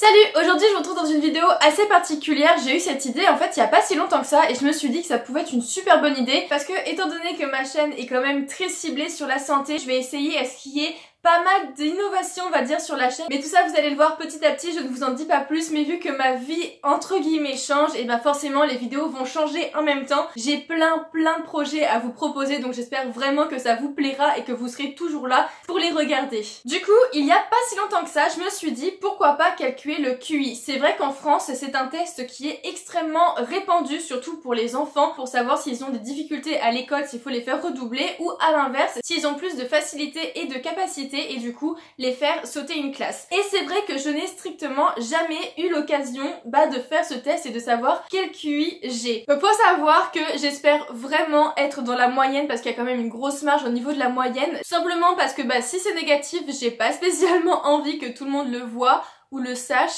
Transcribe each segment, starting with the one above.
Salut, aujourd'hui je vous retrouve dans une vidéo assez particulière. J'ai eu cette idée en fait il y a pas si longtemps que ça et je me suis dit que ça pouvait être une super bonne idée parce que étant donné que ma chaîne est quand même très ciblée sur la santé, je vais essayer à ce qu'il y ait pas mal d'innovations on va dire sur la chaîne, mais tout ça vous allez le voir petit à petit, je ne vous en dis pas plus, mais vu que ma vie entre guillemets change, et ben forcément les vidéos vont changer en même temps. J'ai plein de projets à vous proposer, donc j'espère vraiment que ça vous plaira et que vous serez toujours là pour les regarder. Du coup, il y a pas si longtemps que ça, je me suis dit pourquoi pas calculer le QI. C'est vrai qu'en France, c'est un test qui est extrêmement répandu, surtout pour les enfants, pour savoir s'ils ont des difficultés à l'école, s'il faut les faire redoubler, ou à l'inverse, s'ils ont plus de facilité et de capacité et du coup les faire sauter une classe. Et c'est vrai que je n'ai strictement jamais eu l'occasion de faire ce test et de savoir quel QI j'ai. Donc faut savoir que j'espère vraiment être dans la moyenne parce qu'il y a quand même une grosse marge au niveau de la moyenne. Tout simplement parce que si c'est négatif, j'ai pas spécialement envie que tout le monde le voit ou le sache.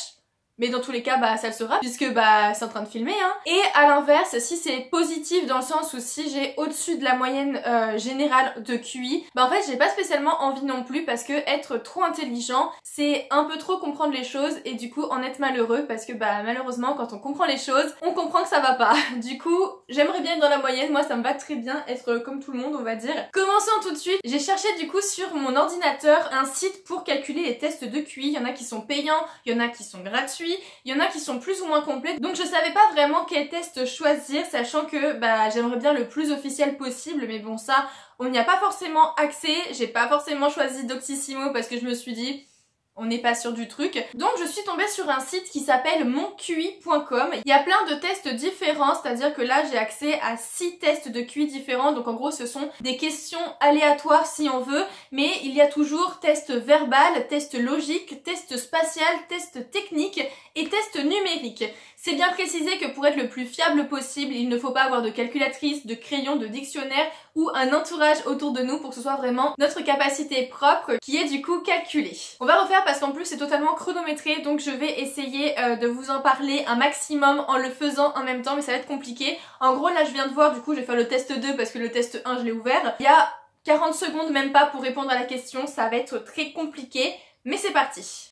Mais dans tous les cas, ça le sera, puisque c'est en train de filmer, hein. Et à l'inverse, si c'est positif dans le sens où si j'ai au-dessus de la moyenne générale de QI, en fait j'ai pas spécialement envie non plus parce que être trop intelligent, c'est un peu trop comprendre les choses et du coup en être malheureux parce que malheureusement quand on comprend les choses, on comprend que ça va pas. Du coup, j'aimerais bien être dans la moyenne, moi ça me va très bien être comme tout le monde on va dire. Commençons tout de suite, j'ai cherché du coup sur mon ordinateur un site pour calculer les tests de QI, il y en a qui sont payants, il y en a qui sont gratuits. Il y en a qui sont plus ou moins complets, donc je savais pas vraiment quel test choisir, sachant que j'aimerais bien le plus officiel possible, mais bon ça, on n'y a pas forcément accès. J'ai pas forcément choisi Doctissimo parce que je me suis dit on n'est pas sûr du truc. Donc je suis tombée sur un site qui s'appelle monqui.com. Il y a plein de tests différents, c'est-à-dire que là j'ai accès à 6 tests de QI différents. Donc en gros ce sont des questions aléatoires si on veut, mais il y a toujours test verbal, test logique, test spatial, test technique et test numérique. C'est bien précisé que pour être le plus fiable possible, il ne faut pas avoir de calculatrice, de crayon, de dictionnaire ou un entourage autour de nous pour que ce soit vraiment notre capacité propre qui est du coup calculée. On va refaire parce qu'en plus c'est totalement chronométré, donc je vais essayer de vous en parler un maximum en le faisant en même temps, mais ça va être compliqué. En gros là je viens de voir, du coup je vais faire le test 2 parce que le test 1 je l'ai ouvert. Il y a 40 secondes même pas pour répondre à la question, ça va être très compliqué, mais c'est parti.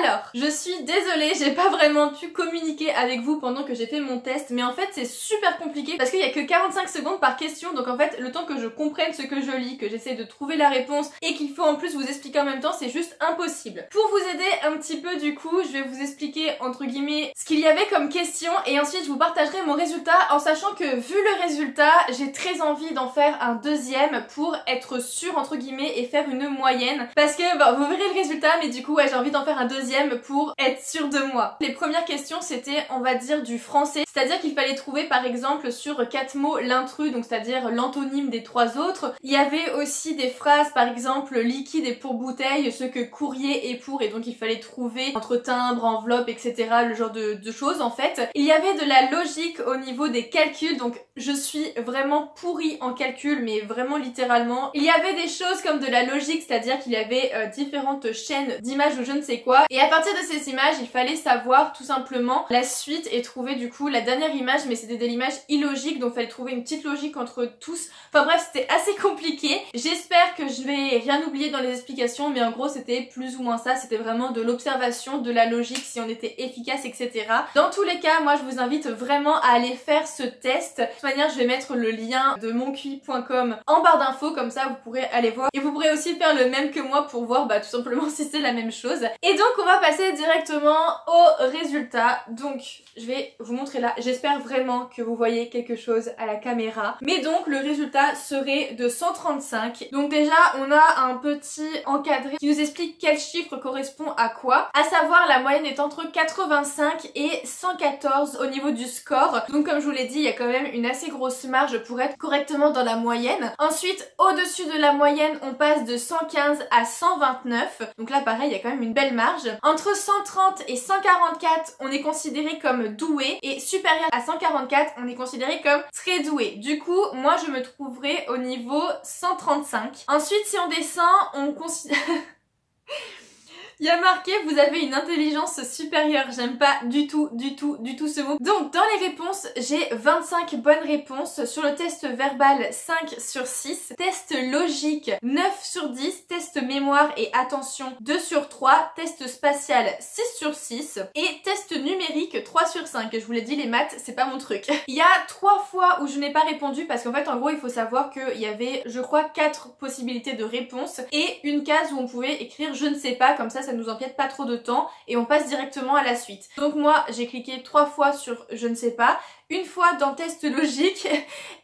Alors, je suis désolée, j'ai pas vraiment pu communiquer avec vous pendant que j'ai fait mon test, mais en fait c'est super compliqué parce qu'il y a que 45 secondes par question, donc en fait le temps que je comprenne ce que je lis, que j'essaie de trouver la réponse et qu'il faut en plus vous expliquer en même temps, c'est juste impossible. Pour vous aider un petit peu du coup, je vais vous expliquer entre guillemets ce qu'il y avait comme question et ensuite je vous partagerai mon résultat en sachant que vu le résultat, j'ai très envie d'en faire un deuxième pour être sûre entre guillemets et faire une moyenne parce que vous verrez le résultat, mais du coup j'ai envie d'en faire un deuxième pour être sûre de moi. Les premières questions c'était on va dire du français, c'est-à-dire qu'il fallait trouver par exemple sur 4 mots l'intrus, donc c'est-à-dire l'antonyme des 3 autres. Il y avait aussi des phrases par exemple liquide et pour bouteille, ce que courrier est pour, et donc il fallait trouver entre timbre, enveloppe, etc. le genre de choses en fait. Il y avait de la logique au niveau des calculs, donc je suis vraiment pourrie en calcul, mais vraiment littéralement. Il y avait des choses comme de la logique, c'est-à-dire qu'il y avait différentes chaînes d'images ou je ne sais quoi, et à partir de ces images il fallait savoir tout simplement la suite et trouver du coup la dernière image, mais c'était des images illogiques donc il fallait trouver une petite logique entre tous. Enfin bref, c'était assez compliqué. J'espère que je vais rien oublier dans les explications, mais en gros c'était plus ou moins ça, c'était vraiment de l'observation, de la logique, si on était efficace, etc. Dans tous les cas, moi je vous invite vraiment à aller faire ce test. De toute manière je vais mettre le lien de monqui.com en barre d'infos, comme ça vous pourrez aller voir et vous pourrez aussi faire le même que moi pour voir tout simplement si c'est la même chose. Et donc on va passer directement au résultat. Donc je vais vous montrer là, j'espère vraiment que vous voyez quelque chose à la caméra, mais donc le résultat serait de 135. Donc déjà on a un petit encadré qui nous explique quel chiffre correspond à quoi, à savoir la moyenne est entre 85 et 114 au niveau du score. Donc comme je vous l'ai dit, il y a quand même une assez grosse marge pour être correctement dans la moyenne. Ensuite, au-dessus de la moyenne, on passe de 115 à 129. Donc là, pareil, il y a quand même une belle marge. Entre 130 et 144, on est considéré comme doué. Et supérieur à 144, on est considéré comme très doué. Du coup, moi, je me trouverai au niveau 135. Ensuite, si on descend, on considère... Il y a marqué vous avez une intelligence supérieure. J'aime pas du tout ce mot. Donc dans les réponses, j'ai 25 bonnes réponses. Sur le test verbal, 5 sur 6. Test logique, 9 sur 10. Test mémoire et attention, 2 sur 3. Test spatial, 6 sur 6. Et test numérique, 3 sur 5. Je vous l'ai dit, les maths, c'est pas mon truc. Il y a 3 fois où je n'ai pas répondu parce qu'en fait, en gros, il faut savoir qu'il y avait, je crois, 4 possibilités de réponse et une case où on pouvait écrire je ne sais pas, comme ça nous empiète pas trop de temps et on passe directement à la suite. Donc moi j'ai cliqué 3 fois sur je ne sais pas, une fois dans test logique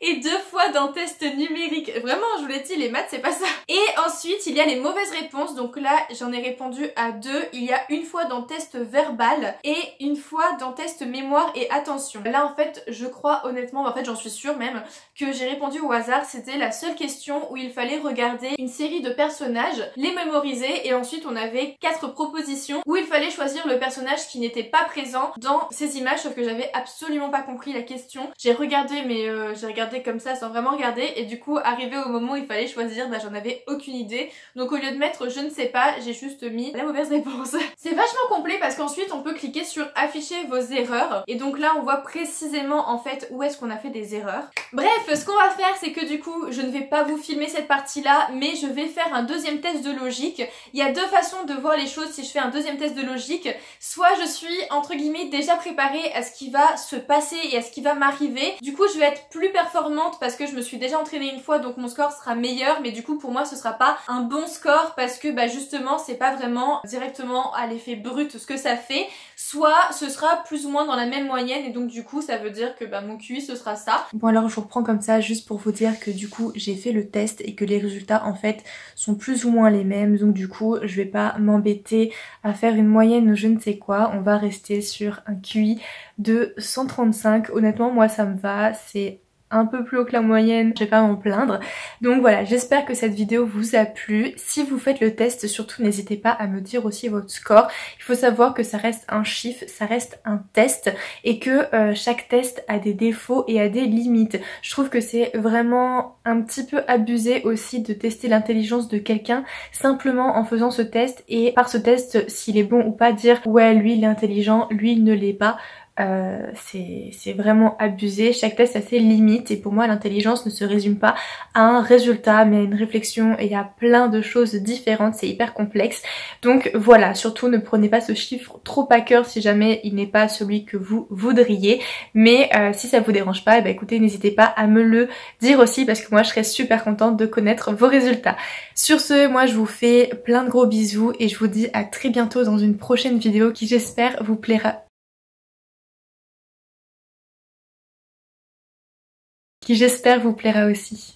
et 2 fois dans test numérique. Vraiment, je vous l'ai dit, les maths c'est pas ça. Et ensuite il y a les mauvaises réponses, donc là j'en ai répondu à 2. Il y a une fois dans test verbal et une fois dans test mémoire et attention. Là en fait je crois honnêtement, en fait j'en suis sûre même, que j'ai répondu au hasard. C'était la seule question où il fallait regarder une série de personnages, les mémoriser et ensuite on avait 4 propositions où il fallait choisir le personnage qui n'était pas présent dans ces images, sauf que j'avais absolument pas compris la question. J'ai regardé mais j'ai regardé comme ça sans vraiment regarder et du coup arrivé au moment où il fallait choisir, bah j'en avais aucune idée. Donc au lieu de mettre je ne sais pas, j'ai juste mis la mauvaise réponse. C'est vachement complet parce qu'ensuite on peut cliquer sur afficher vos erreurs et donc là on voit précisément en fait où est-ce qu'on a fait des erreurs. Bref, ce qu'on va faire c'est que du coup je ne vais pas vous filmer cette partie là mais je vais faire un deuxième test de logique. Il y a 2 façons de voir les choses si je fais un deuxième test de logique. Soit je suis entre guillemets déjà préparée à ce qui va se passer et à ce qui va m'arriver. Du coup je vais être plus performante parce que je me suis déjà entraînée une fois donc mon score sera meilleur, mais du coup pour moi ce sera pas un bon score parce que bah justement c'est pas vraiment directement à l'effet brut ce que ça fait. Soit ce sera plus ou moins dans la même moyenne et donc du coup ça veut dire que bah mon QI ce sera ça. Bon alors je vous reprends comme ça juste pour vous dire que du coup j'ai fait le test et que les résultats en fait sont plus ou moins les mêmes, donc du coup je vais pas m'embêter à faire une moyenne je ne sais quoi. On va rester sur un QI de 135. Honnêtement moi ça me va, c'est un peu plus haut que la moyenne, je vais pas m'en plaindre. Donc voilà, j'espère que cette vidéo vous a plu. Si vous faites le test, surtout n'hésitez pas à me dire aussi votre score. Il faut savoir que ça reste un chiffre, ça reste un test et que chaque test a des défauts et a des limites. Je trouve que c'est vraiment un petit peu abusé aussi de tester l'intelligence de quelqu'un simplement en faisant ce test et par ce test s'il est bon ou pas dire ouais lui il est intelligent, lui il ne l'est pas. C'est vraiment abusé. Chaque test a ses limites et pour moi l'intelligence ne se résume pas à un résultat mais à une réflexion et à plein de choses différentes, c'est hyper complexe. Donc voilà, surtout ne prenez pas ce chiffre trop à cœur si jamais il n'est pas celui que vous voudriez, mais si ça vous dérange pas, bah écoutez, n'hésitez pas à me le dire aussi parce que moi je serais super contente de connaître vos résultats. Sur ce, moi je vous fais plein de gros bisous et je vous dis à très bientôt dans une prochaine vidéo qui j'espère vous plaira. Qui j'espère vous plaira aussi.